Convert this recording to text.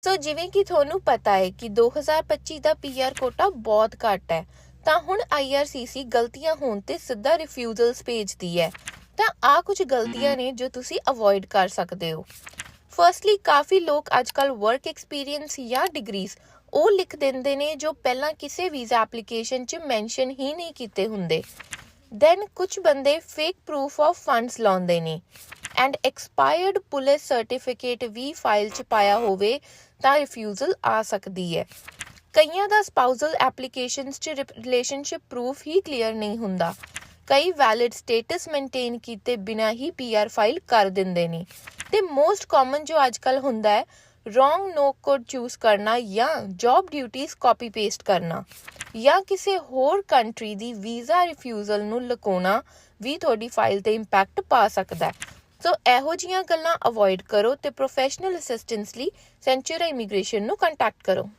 ਸੋ ਜਿਵੇਂ ਕਿ ਤੁਹਾਨੂੰ ਪਤਾ ਹੈ ਕਿ 2025 ਦਾ ਪੀਆਰ ਕੋਟਾ ਬਹੁਤ ਘੱਟ ਹੈ, ਤਾਂ ਹੁਣ IRCC ਗਲਤੀਆਂ ਹੋਣ ਤੇ ਸਿੱਧਾ ਰਿਫਿਊਜ਼ਲਸ ਭੇਜਦੀ ਹੈ। ਤਾਂ ਆ ਕੁਝ ਗਲਤੀਆਂ ਨੇ ਜੋ ਤੁਸੀਂ ਅਵੋਇਡ ਕਰ ਸਕਦੇ ਹੋ। ਫਰਸਟਲੀ, ਕਾਫੀ ਲੋਕ ਅੱਜਕੱਲ ਵਰਕ ਐਕਸਪੀਰੀਅੰਸ ਜਾਂ ਡਿਗਰੀਜ਼ ਉਹ ਲਿਖ ਦਿੰਦੇ ਨੇ ਜੋ ਪਹਿਲਾਂ ਕਿਸੇ ਵੀਜ਼ਾ ਐਪਲੀਕੇਸ਼ਨ 'ਚ ਮੈਂਸ਼ਨ ਹੀ ਨਹੀਂ ਕੀਤੇ ਹੁੰਦੇ। ਦੈਨ ਕੁਝ ਬੰਦੇ ਫੇਕ ਪ੍ਰੂਫ ਆਫ ਫੰਡਸ ਲਾਉਂਦੇ ਨੇ ਐਂਡ ਐਕਸਪਾਇਰਡ ਪੁਲਿਸ ਸਰਟੀਫਿਕੇਟ ਵੀ ਫਾਈਲ 'ਚ ਪਾਇਆ ਹੋਵੇ ਤਾਂ ਰਿਫਿਊਜ਼ਲ ਆ ਸਕਦੀ ਹੈ। ਕਈਆਂ ਦਾ ਸਪਾਊਸਲ ਐਪਲੀਕੇਸ਼ਨਸ 'ਚ ਰਿਲੇਸ਼ਨਸ਼ਿਪ ਪ੍ਰੂਫ ਹੀ ਕਲੀਅਰ ਨਹੀਂ ਹੁੰਦਾ। ਕਈ ਵੈਲਿਡ ਸਟੇਟਸ ਮੇਨਟੇਨ ਕੀਤੇ ਬਿਨਾਂ ਹੀ ਪੀਆਰ ਫਾਈਲ ਕਰ ਦਿੰਦੇ ਨੇ। ਤੇ ਮੋਸਟ ਕਾਮਨ ਜੋ ਅੱਜਕੱਲ ਹੁੰਦਾ ਹੈ, ਰੋਂਗ ਨੋ ਕੋਡ ਚੂਜ਼ ਕਰਨਾ ਜਾਂ ਜੌਬ ਡਿਊਟੀਜ਼ ਕਾਪੀ ਪੇਸਟ ਕਰਨਾ ਜਾਂ ਕਿਸੇ ਹੋਰ ਕੰਟਰੀ ਦੀ ਵੀਜ਼ਾ ਰਿਫਿਊਜ਼ਲ ਨੂੰ ਲੁਕਾਉਣਾ ਵੀ ਤੁਹਾਡੀ ਫਾਈਲ ਤੇ ਇੰਪੈਕਟ ਪਾ ਸਕਦਾ ਹੈ। ਸੋ ਇਹੋ ਜਿਹੀਆਂ ਗੱਲਾਂ ਅਵੋਇਡ ਕਰੋ ਤੇ ਪ੍ਰੋਫੈਸ਼ਨਲ ਅਸਿਸਟੈਂਸ ਲਈ ਸੈਂਚੁਰੀ ਇਮੀਗ੍ਰੇਸ਼ਨ ਨੂੰ ਕੰਟੈਕਟ ਕਰੋ।